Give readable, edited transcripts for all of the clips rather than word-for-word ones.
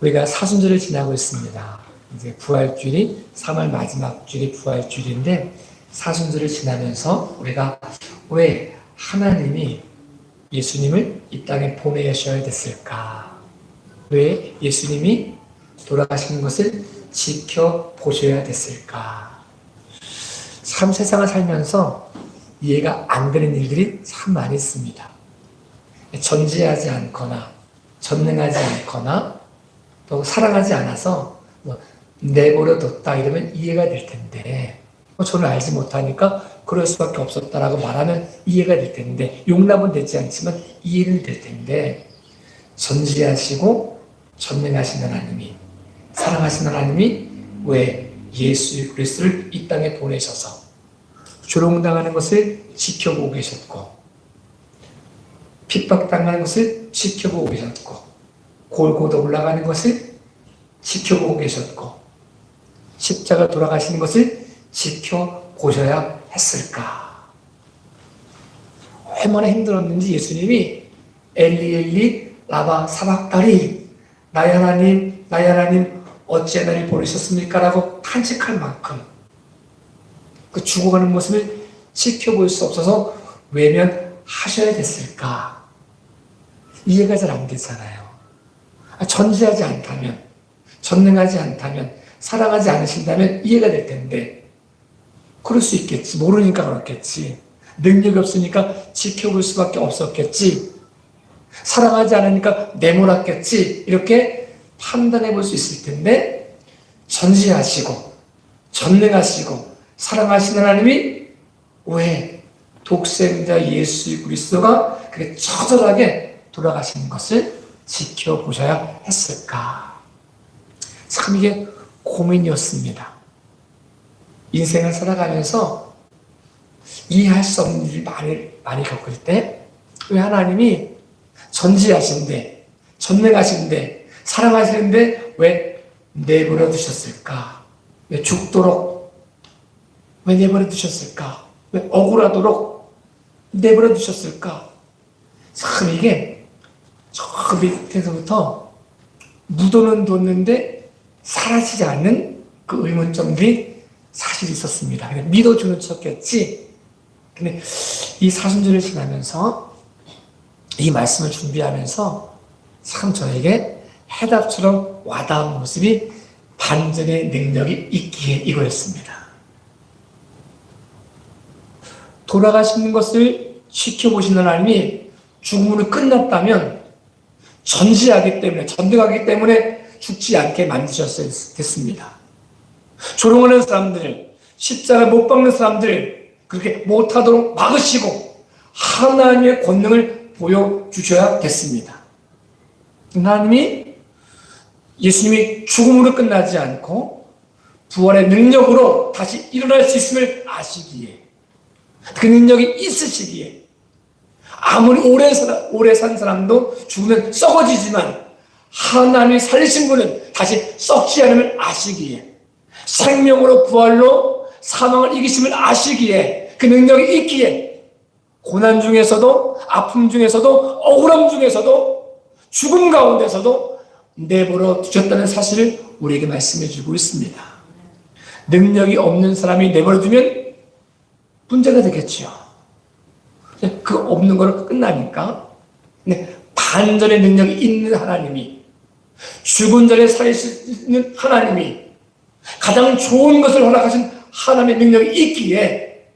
우리가 사순절을 지나고 있습니다. 이제 부활주일이 3월 마지막 주일이 부활주일인데 사순절을 지나면서 우리가 왜 하나님이 예수님을 이 땅에 보내셔야 됐을까? 왜 예수님이 돌아가시는 것을 지켜보셔야 됐을까? 참 세상을 살면서 이해가 안 되는 일들이 참 많이 있습니다. 전지하지 않거나 전능하지 않거나 또 사랑하지 않아서 내버려 뒀다 이러면 이해가 될 텐데 저는 알지 못하니까 그럴 수밖에 없었다라고 말하면 이해가 될 텐데 용납은 되지 않지만 이해는 될 텐데 전지하시고 전능하신 하나님이 사랑하신 하나님이 왜 예수 그리스도를 이 땅에 보내셔서 조롱당하는 것을 지켜보고 계셨고 핍박당하는 것을 지켜보고 계셨고 골고다 올라가는 것을 지켜보고 계셨고 십자가 돌아가시는 것을 지켜보셔야 했을까? 얼마나 힘들었는지 예수님이 엘리 엘리 라마 사박다니 나의 하나님 어찌 나를 보내셨습니까? 라고 탄식할 만큼 그 죽어가는 모습을 지켜볼 수 없어서 외면하셔야 됐을까? 이해가 잘 안 되잖아요. 전지하지 않다면, 전능하지 않다면, 사랑하지 않으신다면 이해가 될 텐데 그럴 수 있겠지. 모르니까 그렇겠지. 능력이 없으니까 지켜볼 수밖에 없었겠지. 사랑하지 않으니까 내몰았겠지. 이렇게 판단해 볼 수 있을 텐데 전지하시고 전능하시고 사랑하시는 하나님이 왜 독생자 예수 그리스도가 그렇게 처절하게 돌아가시는 것을 지켜보셔야 했을까? 참 이게 고민이었습니다. 인생을 살아가면서 이해할 수 없는 일을 많이 겪을 때 왜 하나님이 전지하신데 전능하신데 사랑하시는데 왜 내버려 두셨을까? 왜 죽도록 왜 내버려 두셨을까? 왜 억울하도록 내버려 두셨을까? 참 이게 저 밑에서부터 묻어는 뒀는데 사라지지 않는 그 의문점들이 사실 있었습니다. 그냥 믿어주는 척했지. 근데 이 사순절을 지나면서 이 말씀을 준비하면서 참 저에게 해답처럼 와닿은 모습이 반전의 능력이 있기에 이거였습니다. 돌아가시는 것을 지켜보시는 하나님이 죽음으로 끝났다면 전지하기 때문에 전능하기 때문에 죽지 않게 만드셨어야 됐습니다. 조롱하는 사람들, 십자가 못 박는 사람들 그렇게 못하도록 막으시고 하나님의 권능을 보여주셔야 됐습니다. 하나님이 예수님이 죽음으로 끝나지 않고 부활의 능력으로 다시 일어날 수 있음을 아시기에 그 능력이 있으시기에 아무리 오래 산 사람도 죽으면 썩어지지만 하나님이 살리신 분은 다시 썩지 않음을 아시기에 생명으로 부활로 사망을 이기심을 아시기에 그 능력이 있기에 고난 중에서도 아픔 중에서도 억울함 중에서도 죽음 가운데서도 내버려 두셨다는 사실을 우리에게 말씀해 주고 있습니다. 능력이 없는 사람이 내버려 두면 문제가 되겠죠. 그 없는 거로 끝나니까 반전의 능력이 있는 하나님이 죽은 자를 살리시는 하나님이 가장 좋은 것을 허락하신 하나님의 능력이 있기에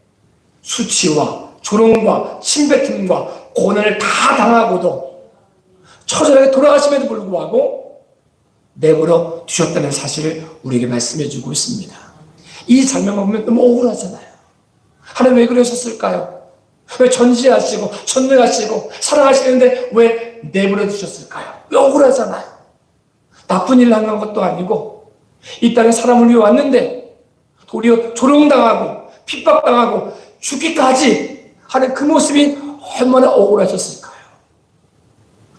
수치와 조롱과 침뱉음과 고난을 다 당하고도 처절하게 돌아가심에도 불구하고 내버려 두셨다는 사실을 우리에게 말씀해 주고 있습니다. 이 장면만 보면 너무 억울하잖아요. 하나님 왜 그러셨을까요? 왜 전지하시고 전능하시고 사랑하시는데 왜 내버려 두셨을까요? 왜 억울하잖아요. 나쁜 일 한 것도 아니고 이 땅에 사람을 위해 왔는데 도리어 조롱당하고 핍박당하고 죽기까지 하는 그 모습이 얼마나 억울하셨을까요?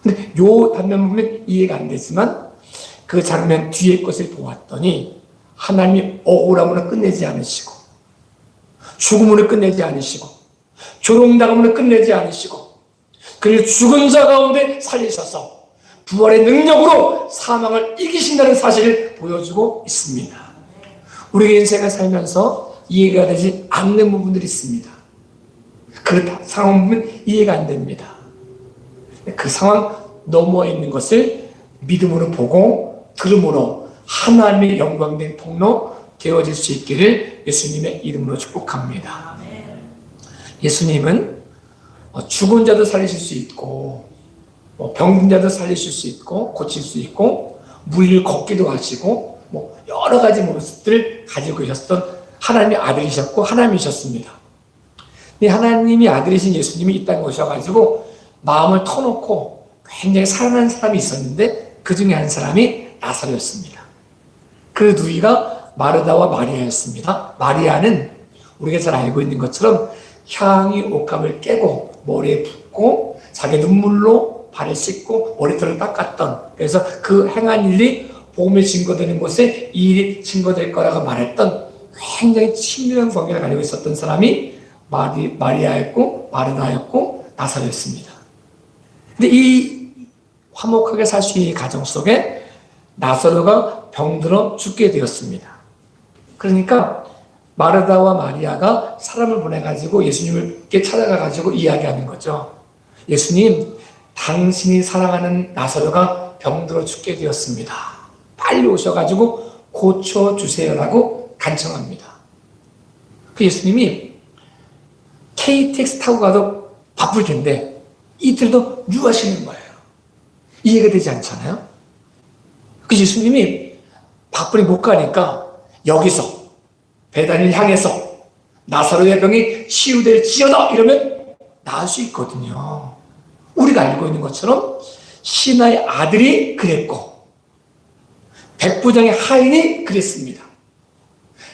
근데 요 단면 보면 이해가 안 되지만 그 장면 뒤에 것을 보았더니 하나님이 억울함으로 끝내지 않으시고 죽음으로 끝내지 않으시고 조롱당함으로 끝내지 않으시고 그를 죽은 자 가운데 살리셔서 부활의 능력으로 사망을 이기신다는 사실을 보여주고 있습니다. 우리가 인생을 살면서 이해가 되지 않는 부분들이 있습니다. 그 상황 보면 이해가 안 됩니다. 그 상황 넘어에 있는 것을 믿음으로 보고 들음으로 하나님의 영광된 통로 되어질 수 있기를 예수님의 이름으로 축복합니다. 예수님은 죽은 자도 살리실 수 있고 병든 자도 살리실 수 있고 고칠 수 있고 물 위를 걷기도 하시고 여러 가지 모습들을 가지고 계셨던 하나님의 아들이셨고 하나님이셨습니다. 하나님이 아들이신 예수님이 이 땅에 오셔가지고 마음을 터놓고 굉장히 사랑하는 사람이 있었는데 그 중에 한 사람이 나사로였습니다. 그 누이가 마르다와 마리아였습니다. 마리아는 우리가 잘 알고 있는 것처럼 향이 옥합을 깨고 머리에 붓고 자기 눈물로 발을 씻고 머리털을 닦았던, 그래서 그 행한 일이 복음에 증거되는 곳에 이 일이 증거될 거라고 말했던 굉장히 친밀한 관계를 가지고 있었던 사람이 마리아였고 마르다였고 나사로였습니다. 근데 이 화목하게 살 수 있는 가정 속에 나사로가 병들어 죽게 되었습니다. 그러니까 마르다와 마리아가 사람을 보내가지고 예수님께 찾아가가지고 이야기하는 거죠. 예수님, 당신이 사랑하는 나사로가 병들어 죽게 되었습니다. 빨리 오셔가지고 고쳐주세요라고 간청합니다. 그 예수님이 KTX 타고 가도 바쁠 텐데 이틀도 유하시는 거예요. 이해가 되지 않잖아요? 그 예수님이 바쁘니 못 가니까 여기서 베다니를 향해서 나사로의 병이 치유될지어다 이러면 나을 수 있거든요. 우리가 알고 있는 것처럼 시나의 아들이 그랬고 백부장의 하인이 그랬습니다.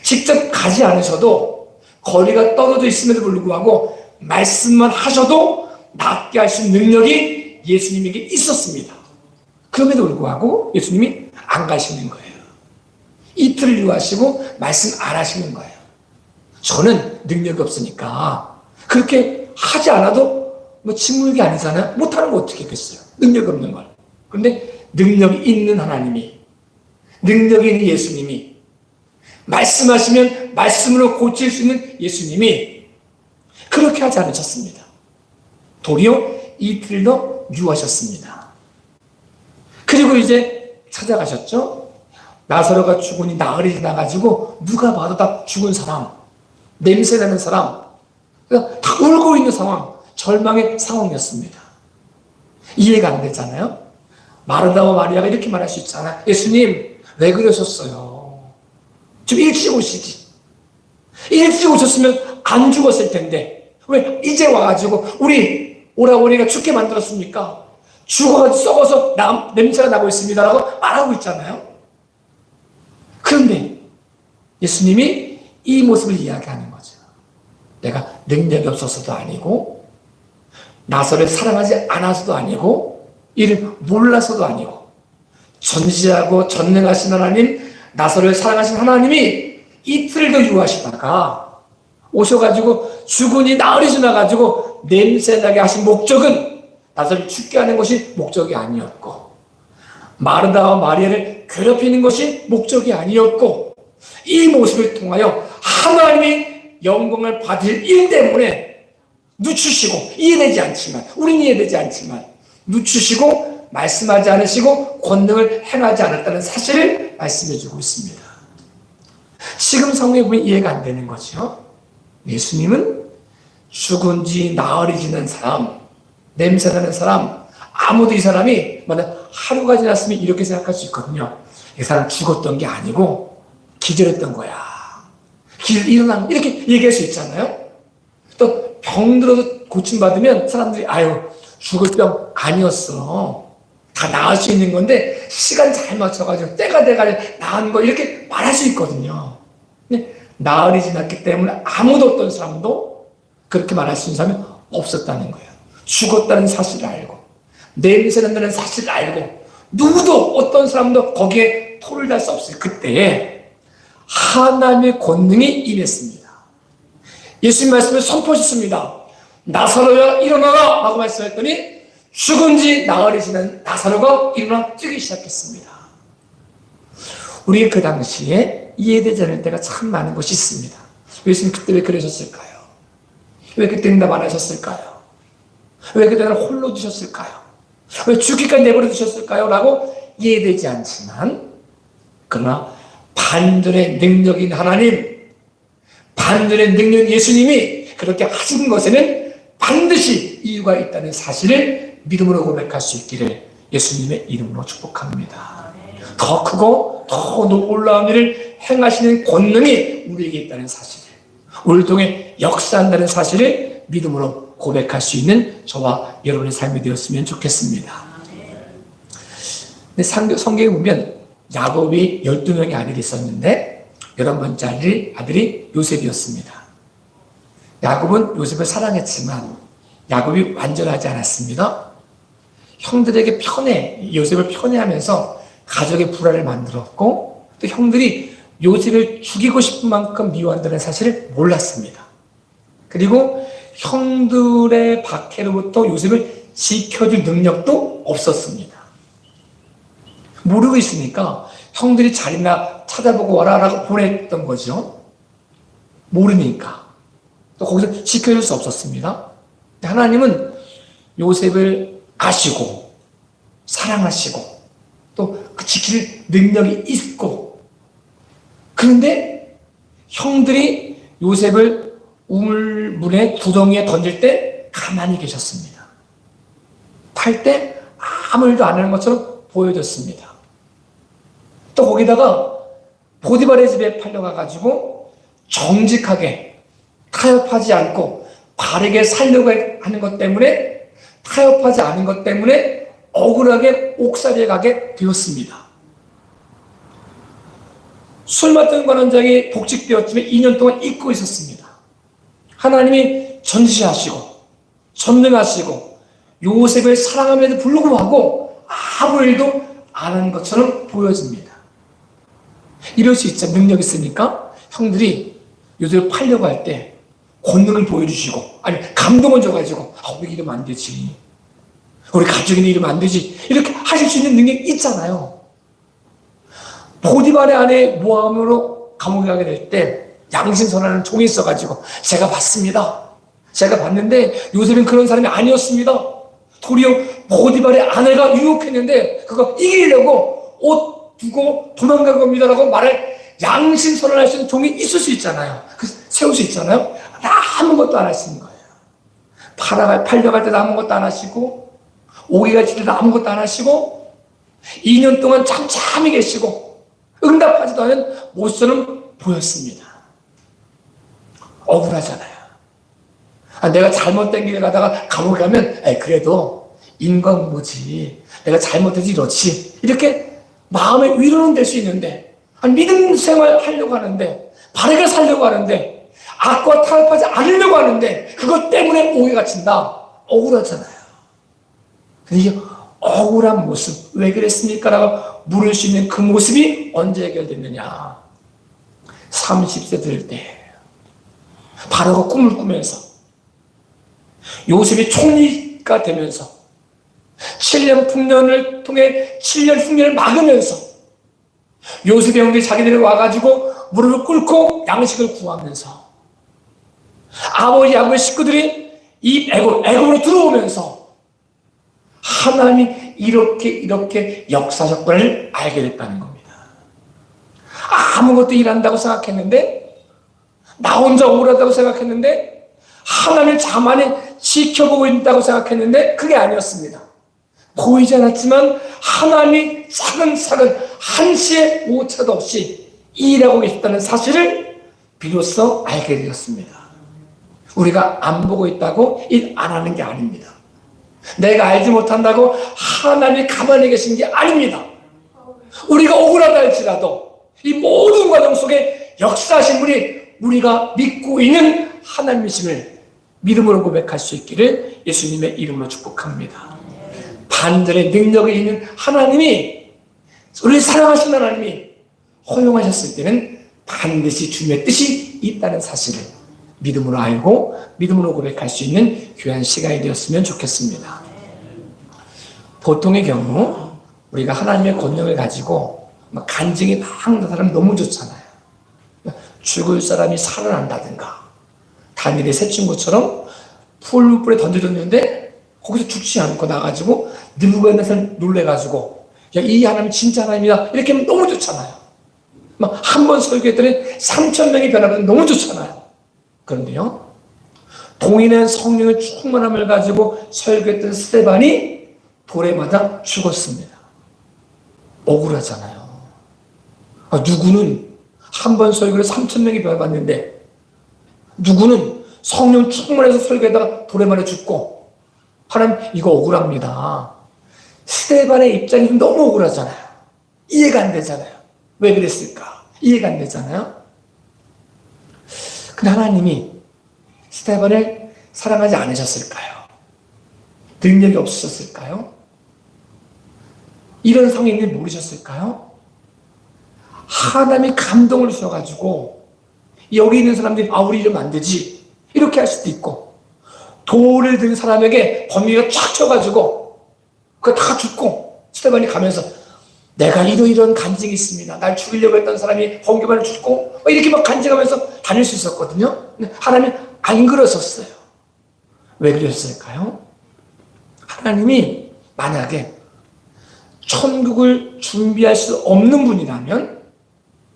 직접 가지 않으셔도 거리가 떨어져 있음에도 불구하고 말씀만 하셔도 낫게 하신 능력이 예수님에게 있었습니다. 그럼에도 불구하고 예수님이 안 가시는 거예요. 이틀을 유하시고 말씀 안 하시는 거예요. 저는 능력이 없으니까 그렇게 하지 않아도 침묵이 아니잖아요. 못하는 거 어떻게 했겠어요. 능력이 없는 걸. 그런데 능력이 있는 하나님이, 능력이 있는 예수님이, 말씀하시면 말씀으로 고칠 수 있는 예수님이 그렇게 하지 않으셨습니다. 도리어 이틀도 유하셨습니다. 그리고 이제 찾아가셨죠. 나사로가 죽으니 나흘이 지나가지고 누가 봐도 다 죽은 사람, 냄새나는 사람, 다 울고 있는 상황, 절망의 상황이었습니다. 이해가 안 되잖아요. 마르다와 마리아가 이렇게 말할 수 있잖아요. 예수님, 왜 그러셨어요? 좀 일찍 오시지. 일찍 오셨으면 안 죽었을 텐데 왜 이제 와가지고 우리 오라버니가 죽게 만들었습니까? 죽어가지고 썩어서 냄새가 나고 있습니다라고 말하고 있잖아요. 그런데 예수님이 이 모습을 이야기하는 거죠. 내가 능력이 없어서도 아니고 나사로를 사랑하지 않아서도 아니고 이를 몰라서도 아니고 전지하고 전능하신 하나님, 나사로를 사랑하신 하나님이 이틀도 유하시다가 오셔가지고 죽으니 나흘이 지나가지고 냄새나게 하신 목적은 나사로를 죽게 하는 것이 목적이 아니었고 마르다와 마리아를 괴롭히는 것이 목적이 아니었고 이 모습을 통하여 하나님이 영광을 받을 일 때문에 늦추시고 이해되지 않지만 우리는 이해되지 않지만 늦추시고 말씀하지 않으시고 권능을 행하지 않았다는 사실을 말씀해 주고 있습니다. 지금 성경에 보면 이해가 안 되는 거죠. 예수님은 죽은 지 나흘이 지난 사람, 냄새나는 사람, 아무도 이 사람이 하루가 지났으면 이렇게 생각할 수 있거든요. 이 사람 죽었던 게 아니고 기절했던 거야. 일어난 이렇게 얘기할 수 있잖아요. 또 병들어도 고침받으면 사람들이 아유 죽을 병 아니었어. 다 나을 수 있는 건데 시간 잘 맞춰가지고 때가 돼가지고 나은 거 이렇게 말할 수 있거든요. 근데 나흘이 지났기 때문에 아무도 어떤 사람도 그렇게 말할 수 있는 사람이 없었다는 거예요. 죽었다는 사실을 알고 냄새 난다는 사실을 알고 누구도 어떤 사람도 거기에 토를 달 수 없어요. 그때에 하나님의 권능이 임했습니다. 예수님 말씀을 선포하셨습니다. 나사로야 일어나라 라고 말씀했더니 죽은 지 나흘이 지난 나사로가 일어나 뛰기 시작했습니다. 우리 그 당시에 이해되지 않을 때가 참 많은 것이 있습니다. 예수님 그때 왜 그러셨을까요? 왜 그때는 다 말하셨을까요? 왜 그때는 홀로 두셨을까요? 왜 죽기까지 내버려 두셨을까요? 라고 이해되지 않지만, 그러나 반전의 능력인 하나님, 반전의 능력 예수님이 그렇게 하신 것에는 반드시 이유가 있다는 사실을 믿음으로 고백할 수 있기를 예수님의 이름으로 축복합니다. 더 크고 더 놀라운 일을 행하시는 권능이 우리에게 있다는 사실을, 우리를 통해 역사한다는 사실을 믿음으로 고백할 수 있는 저와 여러분의 삶이 되었으면 좋겠습니다. 근데 성경에 보면 야곱이 12명의 아들이 있었는데 11번째 아들이 요셉이었습니다. 야곱은 요셉을 사랑했지만 야곱이 완전하지 않았습니다. 형들에게 요셉을 편애하면서 가족의 불화를 만들었고, 또 형들이 요셉을 죽이고 싶은 만큼 미워한다는 사실을 몰랐습니다. 그리고 형들의 박해로부터 요셉을 지켜줄 능력도 없었습니다. 모르고 있으니까 형들이 자리나 찾아보고 와라 라고 보냈던 거죠. 모르니까. 또 거기서 지켜줄 수 없었습니다. 하나님은 요셉을 아시고 사랑하시고 또 그 지킬 능력이 있고, 그런데 형들이 요셉을 우물물의 구덩이에 던질 때 가만히 계셨습니다. 팔 때 아무 일도 안 하는 것처럼 보여졌습니다. 또 거기다가 보디발의 집에 팔려가가지고 정직하게 타협하지 않고 바르게 살려고 하는 것 때문에, 타협하지 않은 것 때문에 억울하게 옥살이에 가게 되었습니다. 술 맡은 관원장이 복직되었지만 2년 동안 잊고 있었습니다. 하나님이 전지하시고 전능하시고 요셉을 사랑함에도 불구하고 아무 일도 안 한 것처럼 보여집니다. 이럴 수 있죠. 능력 있으니까 형들이 요셉을 팔려고 할 때 권능을 보여주시고, 아니 감동을 줘가지고 우리 이러면 안 되지, 우리 가족이는 이러면 안 되지, 이렇게 하실 수 있는 능력이 있잖아요. 보디발의 아내 모함으로 감옥에 가게 될 때 양심선언하는 종이 있어가지고 제가 봤습니다. 제가 봤는데 요셉은 그런 사람이 아니었습니다. 도리어 보디발의 아내가 유혹했는데 그거 이기려고 옷 두고 도망간 겁니다라고 말을 양심선언할 수 있는 종이 있을 수 있잖아요. 세울 수 있잖아요. 아무것도 안 하시는 거예요. 팔려갈 때도 아무것도 안 하시고, 오기가 칠 때도 아무것도 안 하시고, 2년 동안 잠잠히 계시고 응답하지도 않은 모습은 보였습니다. 억울하잖아요. 내가 잘못된 길에 가다가 감옥에 가면 그래도 인과응보지, 내가 잘못해서 이렇지, 이렇게 마음의 위로는 될 수 있는데, 믿음 생활 하려고 하는데, 바르게 살려고 하는데, 악과 타협하지 않으려고 하는데 그것 때문에 오해가 친다. 억울하잖아요. 이게 억울한 모습, 왜 그랬습니까? 라고 물을 수 있는 그 모습이 언제 해결됐느냐? 30세 될 때 바로가 꿈을 꾸면서 요셉이 총리가 되면서 7년 풍년을 통해 7년 흉년을 막으면서 요셉의 형들이 자기들이 와가지고 무릎을 꿇고 양식을 구하면서 아버지 야곱의 식구들이 이 애굽으로 들어오면서 하나님이 이렇게 역사적권을 알게 됐다는 겁니다. 아무것도 일한다고 생각했는데, 나 혼자 억울하다고 생각했는데, 하나님을 자만히 지켜보고 있다고 생각했는데 그게 아니었습니다. 보이지 않았지만 하나님이 차근차근 한시의 오차도 없이 일하고 계셨다는 사실을 비로소 알게 되었습니다. 우리가 안 보고 있다고 일 안 하는 게 아닙니다. 내가 알지 못한다고 하나님이 가만히 계신 게 아닙니다. 우리가 억울하다 할지라도 이 모든 과정 속에 역사하신 분이 우리가 믿고 있는 하나님이심을 믿음으로 고백할 수 있기를 예수님의 이름으로 축복합니다. 반전의 능력이 있는 하나님이, 우리를 사랑하신 하나님이 허용하셨을 때는 반드시 주님의 뜻이 있다는 사실을 믿음으로 알고 믿음으로 고백할 수 있는 귀한 시간이 되었으면 좋겠습니다. 보통의 경우 우리가 하나님의 권능을 가지고 막 간증이 막 하는 사람 너무 좋잖아요. 죽을 사람이 살아난다든가, 다니엘의 세 친구처럼 풀불에 던져졌는데 거기서 죽지 않고 나가지고 느부갓네살 놀래가지고 야, 이 하나님 진짜 하나님이다 이렇게 하면 너무 좋잖아요. 막 한 번 설교했더니 3,000명이 변화받으면 너무 좋잖아요. 그런데요, 동일한 성령의 충만함을 가지고 설교했던 스데반이 돌에 맞아 죽었습니다. 억울하잖아요. 누구는 한 번 설교를 3,000명이 변화받는데, 누구는 성령 충만해서 설교하다가 돌에 맞아 죽고. 하나님, 이거 억울합니다. 스데반의 입장이 너무 억울하잖아요. 이해가 안 되잖아요. 왜 그랬을까? 이해가 안 되잖아요. 근데 하나님이 스데반을 사랑하지 않으셨을까요? 능력이 없으셨을까요? 이런 상황인지 모르셨을까요? 하나님이 감동을 주셔가지고 여기 있는 사람들이 우리 이러면 안 되지 이렇게 할 수도 있고, 돌을 든 사람에게 번개가 쫙 쳐가지고 그거 다 죽고 스데반이 가면서 내가 이런 간증이 있습니다. 날 죽이려고 했던 사람이 번개만을 죽고 이렇게 막 간증하면서 다닐 수 있었거든요. 근데 하나님이 안 그러셨어요. 왜 그랬을까요? 하나님이 만약에 천국을 준비할 수 없는 분이라면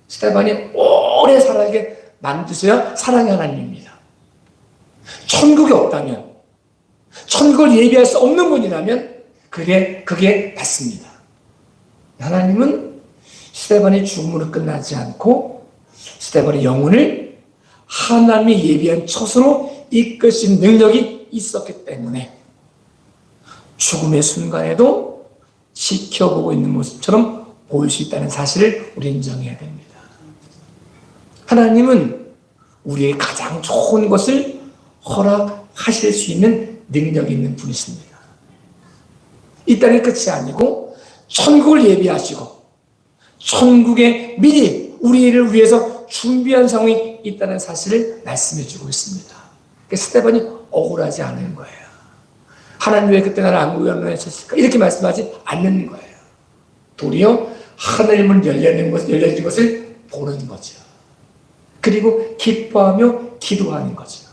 스데반이 오래 살게 만드셔야 사랑의 하나님입니다. 천국이 없다면, 천국을 예비할 수 없는 분이라면 그게 맞습니다. 하나님은 스데반의 죽음으로 끝나지 않고 스데반의 영혼을 하나님이 예비한 처소로 이끄신 능력이 있었기 때문에 죽음의 순간에도 지켜보고 있는 모습처럼 보일 수 있다는 사실을 우리 인정해야 됩니다. 하나님은 우리의 가장 좋은 것을 허락하실 수 있는 능력이 있는 분이십니다. 이 땅의 끝이 아니고 천국을 예비하시고 천국에 미리 우리를 위해서 준비한 상황이 있다는 사실을 말씀해 주고 있습니다. 스데반이 억울하지 않은 거예요. 하나님 왜 그때 나를 안 구원하셨을까? 이렇게 말씀하지 않는 거예요. 도리어 하늘문 열려진 것을 보는 거죠. 그리고 기뻐하며 기도하는 거죠.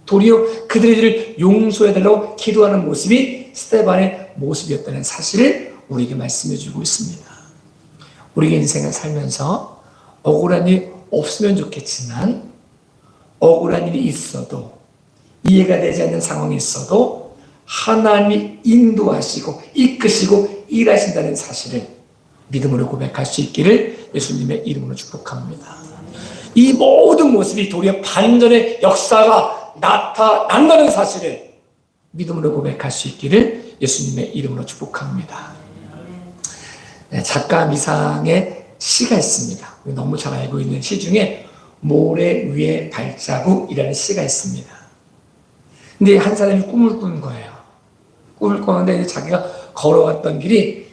도리어 그들을 용서해달라고 기도하는 모습이 스데반의 모습이었다는 사실을 우리에게 말씀해 주고 있습니다. 우리의 인생을 살면서 억울한 일이 없으면 좋겠지만, 억울한 일이 있어도, 이해가 되지 않는 상황이 있어도 하나님이 인도하시고 이끄시고 일하신다는 사실을 믿음으로 고백할 수 있기를 예수님의 이름으로 축복합니다. 이 모든 모습이 도리어 반전의 역사가 나타난다는 사실을 믿음으로 고백할 수 있기를 예수님의 이름으로 축복합니다. 작가 미상의 시가 있습니다. 너무 잘 알고 있는 시 중에 모래 위에 발자국이라는 시가 있습니다. 근데 한 사람이 꿈을 꾼 거예요. 꿈을 꿨는데 자기가 걸어왔던 길이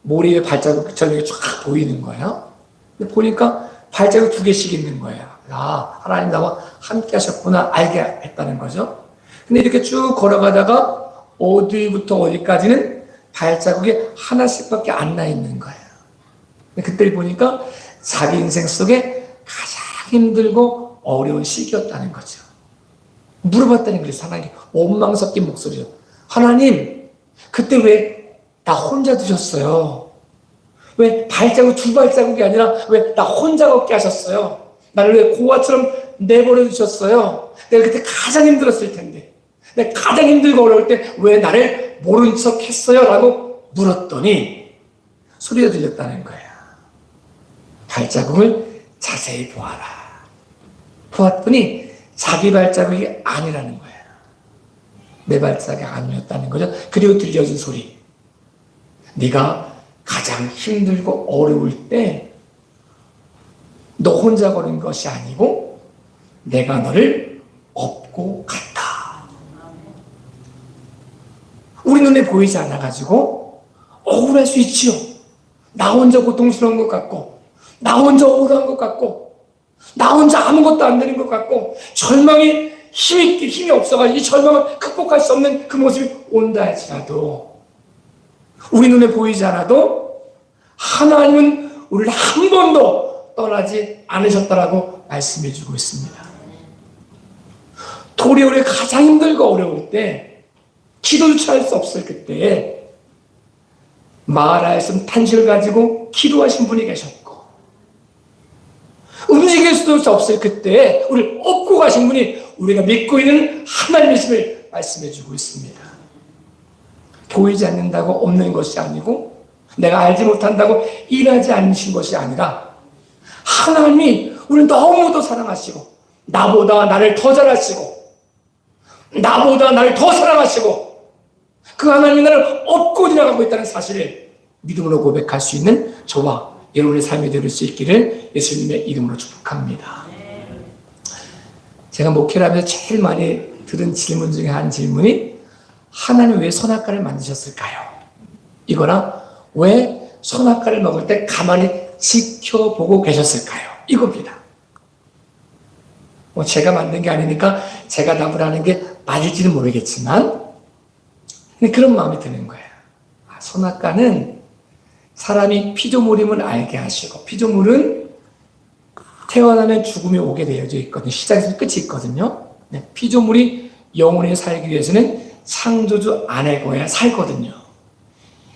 모래 위에 발자국 저녁에 쫙 보이는 거예요. 근데 보니까 발자국 2개씩 있는 거예요. 하나님 나와 함께 하셨구나 알게 했다는 거죠. 근데 이렇게 쭉 걸어가다가 어디부터 어디까지는 발자국이 하나씩밖에 안 나 있는 거예요. 그때를 보니까 자기 인생 속에 가장 힘들고 어려운 시기였다는 거죠. 물어봤다는 거예요. 하나님 원망 섞인 목소리로, 하나님 그때 왜 나 혼자 두셨어요? 왜 발자국 2발자국이 아니라 왜 나 혼자 걷게 하셨어요? 나를 왜 고아처럼 내버려 두셨어요? 내가 그때 가장 힘들었을 텐데, 내가 가장 힘들고 어려울 때 왜 나를 모른 척 했어요? 라고 물었더니 소리가 들렸다는 거예요. 발자국을 자세히 보아라. 보았더니 자기 발자국이 아니라는 거예요. 내 발자국이 아니었다는 거죠. 그리고 들려준 소리, 네가 가장 힘들고 어려울 때 너 혼자 걸은 것이 아니고 내가 너를 업고 갔다. 우리 눈에 보이지 않아가지고 억울할 수 있지요. 나 혼자 고통스러운 것 같고, 나 혼자 억울한 것 같고, 나 혼자 아무것도 안 되는 것 같고, 절망이 힘이 없어가지고 이 절망을 극복할 수 없는 그 모습이 온다 할지라도 우리 눈에 보이지 않아도 하나님은 우리를 한 번도 떠나지 않으셨다라고 말씀해 주고 있습니다. 도리어 우리 가장 힘들고 어려울 때, 기도조차 할 수 없을 그때에 마라에서 탄식을 가지고 기도하신 분이 계셨고, 움직일 수도 없을 그때에 우리를 업고 가신 분이 우리가 믿고 있는 하나님이심을 말씀해 주고 있습니다. 보이지 않는다고 없는 것이 아니고, 내가 알지 못한다고 일하지 않으신 것이 아니라, 하나님이 우리를 너무도 사랑하시고, 나보다 나를 더 잘하시고, 나보다 나를 더 사랑하시고, 그 하나님이 나를 업고 지나가고 있다는 사실을 믿음으로 고백할 수 있는 저와 여러분의 삶이 될 수 있기를 예수님의 이름으로 축복합니다. 제가 목회를 하면서 제일 많이 들은 질문 중에 한 질문이, 하나님 왜 선악과를 만드셨을까요? 이거나 왜 선악과를 먹을 때 가만히 지켜보고 계셨을까요? 이겁니다. 제가 만든 게 아니니까 제가 답을 하는 게 맞을지는 모르겠지만, 근데 그런 마음이 드는 거예요. 선악과는 사람이 피조물임을 알게 하시고, 피조물은 태어나면 죽음이 오게 되어져 있거든요. 시작에서 끝이 있거든요. 피조물이 영원히 살기 위해서는 창조주 안에 거야 살거든요.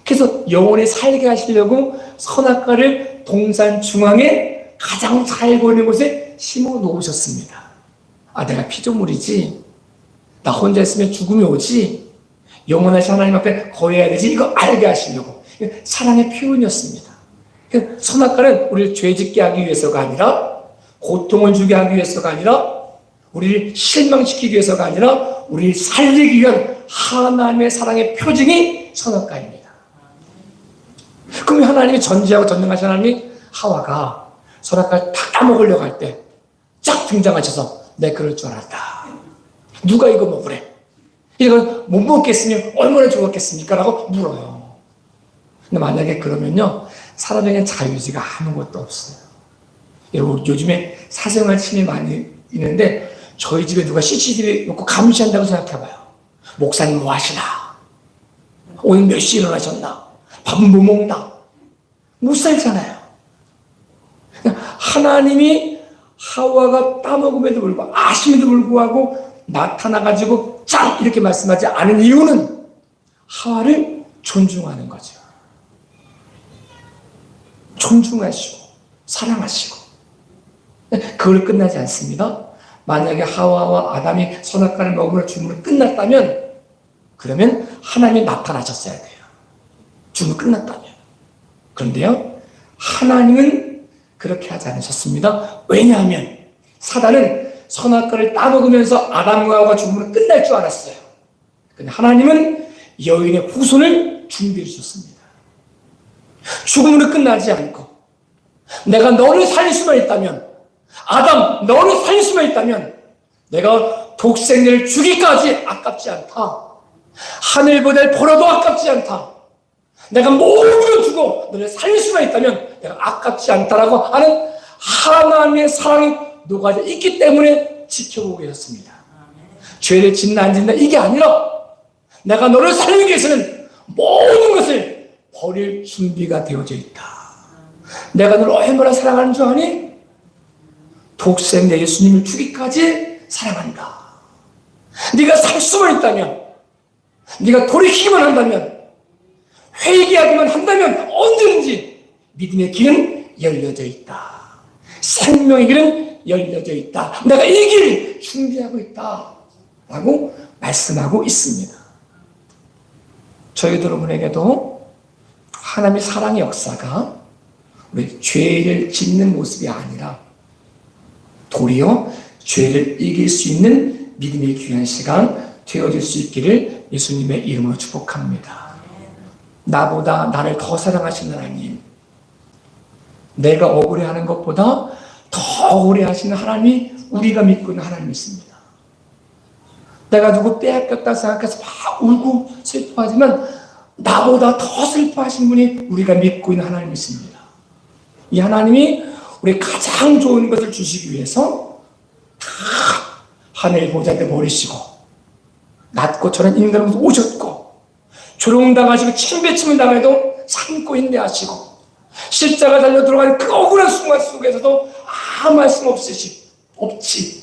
그래서 영원히 살게 하시려고 선악과를 동산 중앙에 가장 잘 보이는 곳에 심어 놓으셨습니다. 내가 피조물이지, 나 혼자 있으면 죽음이 오지, 영원하신 하나님 앞에 거해야 되지, 이거 알게 하시려고. 사랑의 표현이었습니다. 선악과는 우리를 죄짓게 하기 위해서가 아니라, 고통을 주게 하기 위해서가 아니라, 우리를 실망시키기 위해서가 아니라, 우리를 살리기 위한 하나님의 사랑의 표징이 선악과입니다. 그럼 하나님이 전지하고 전능하신 하나님이 하와가 선악과를 다 따먹으려고 할 때 쫙 등장하셔서, 내 그럴 줄 알았다. 누가 이거 먹으래? 이걸 못 먹겠으면 얼마나 좋았겠습니까? 라고 물어요. 근데 만약에 그러면요, 사람에게는 자유의지가 아무것도 없어요. 여러분, 요즘에 사생활 침해 많이 있는데, 저희 집에 누가 CCTV 놓고 감시한다고 생각해봐요. 목사님 뭐 하시나? 오늘 몇 시에 일어나셨나? 밥은 뭐 먹나? 못 살잖아요. 하나님이 하와가 따먹음에도 불구하고, 아심에도 불구하고 나타나가지고 짱! 이렇게 말씀하지 않은 이유는 하와를 존중하는 거죠. 존중하시고 사랑하시고. 그걸 끝나지 않습니다. 만약에 하와와 아담이 선악과를 먹으면 죽음으로 끝났다면, 그러면 하나님이 나타나셨어야 돼요. 죽음이 끝났다면. 그런데요, 하나님은 그렇게 하지 않으셨습니다. 왜냐하면 사단은 선악과를 따먹으면서 아담과 하와가 죽음으로 끝날 줄 알았어요. 근데 하나님은 여인의 후손을 준비해 주셨습니다. 죽음으로 끝나지 않고, 내가 너를 살릴 수만 있다면, 아담 너를 살릴 수만 있다면, 내가 독생자를 주기까지 아깝지 않다. 하늘보다 벌어도 아깝지 않다. 내가 모든 걸 주고 너를 살릴 수만 있다면 내가 아깝지 않다라고 하는 하나님의 사랑이 녹아져 있기 때문에 지켜보고 계셨습니다. 죄를 짓나 안 짓나 이게 아니라, 내가 너를 살리기 위해서는 모든 것을 버릴 준비가 되어져 있다. 내가 너를 얼마나 사랑하는 줄 아니? 독생자 예수님을 주기까지 사랑한다. 네가 살 수만 있다면, 네가 돌이키기만 한다면, 회개하기만 한다면 언제든지 믿음의 길은 열려져 있다. 생명의 길은 열려져 있다. 내가 이 길을 준비하고 있다. 라고 말씀하고 있습니다. 저희 여러분에게도 하나님의 사랑의 역사가 우리 죄를 짓는 모습이 아니라, 도리어 죄를 이길 수 있는 믿음의 귀한 시간 되어질 수 있기를 예수님의 이름으로 축복합니다. 나보다 나를 더 사랑하시는 하나님, 내가 억울해하는 것보다 더 억울해하시는 하나님이 우리가 믿고 있는 하나님이십니다. 내가 누구 빼앗겼다 생각해서 막 울고 슬퍼하지만 나보다 더 슬퍼하신 분이 우리가 믿고 있는 하나님이십니다. 이 하나님이 우리 가장 좋은 것을 주시기 위해서 다 하늘 보좌를 버리시고 낮고 저런 인간으로 오셨고, 조롱당하시고 침뱉침을 당해도 참고 인내하시고 십자가 달려 들어가는 그 억울한 순간 속에서도 아무 말씀 없이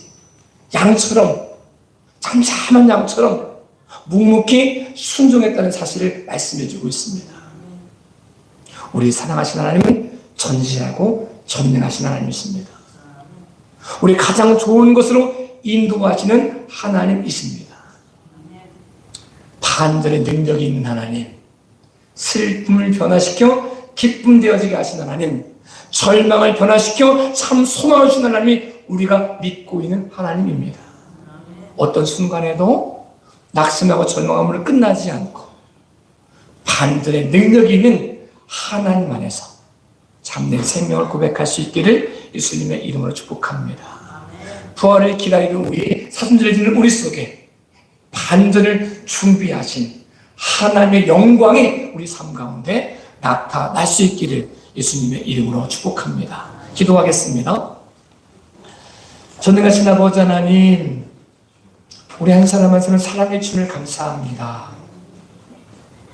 양처럼, 잠잠한 양처럼 묵묵히 순종했다는 사실을 말씀해 주고 있습니다. 우리 사랑하신 하나님은 전지하고 전능하신 하나님이십니다. 우리 가장 좋은 것으로 인도하시는 하나님이십니다. 반전의 능력이 있는 하나님, 슬픔을 변화시켜 기쁨 되어지게 하신 하나님, 절망을 변화시켜 참 소망을 주는 하나님이 우리가 믿고 있는 하나님입니다. 어떤 순간에도 낙심하고 절망함으로 끝나지 않고 반전의 능력이 있는 하나님 안에서 참된 생명을 고백할 수 있기를 예수님의 이름으로 축복합니다. 부활을 기다리는 우리, 사순절에 지는 우리 속에 반전을 준비하신 하나님의 영광이 우리 삶 가운데 나타날 수 있기를 예수님의 이름으로 축복합니다. 기도하겠습니다. 전능하신 아버지 하나님, 우리 한 사람 한 사람 사랑해 주심을 감사합니다.